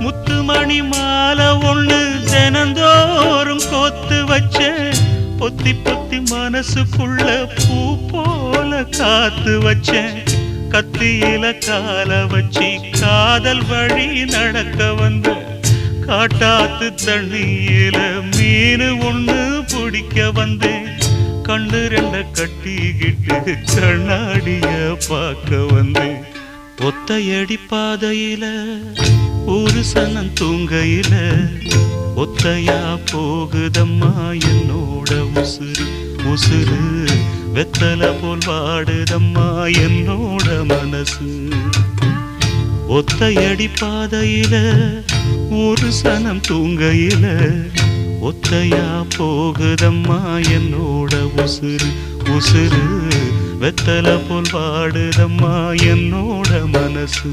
முத்துமணி மாலை ஒண்ணு தினந்தோறும் கோத்து வச்ச பொத்தி பொத்தி மனசுக்குள்ள பூ போல காத்து வச்சேன் கத்தியில கால வச்சி காதல் வழி நடக்க வந்த காட்டாத்து தண்ணியில மீனு ஒண்ணு பிடிக்க வந்தேன் கண்ணு ரெண்ட கட்டிக்கிட்டு கண்ணாடிய பார்க்க வந்தேன் ஒத்தையடி பாதையில ஒரு சனம் தூங்கையில ஒத்தையா போகுதம்மா என்னோட உசுறு உசுறு வெத்தல போல் வாடுதம்மா என்னோட மனசு ஒத்தையடி பாதையில ஒரு சனம் தூங்கையில ஒத்தையா போகுதம்மா என்னோட உசுறு உசுறு வெத்தல போல் வாடுதம்மா என்னோட மனசு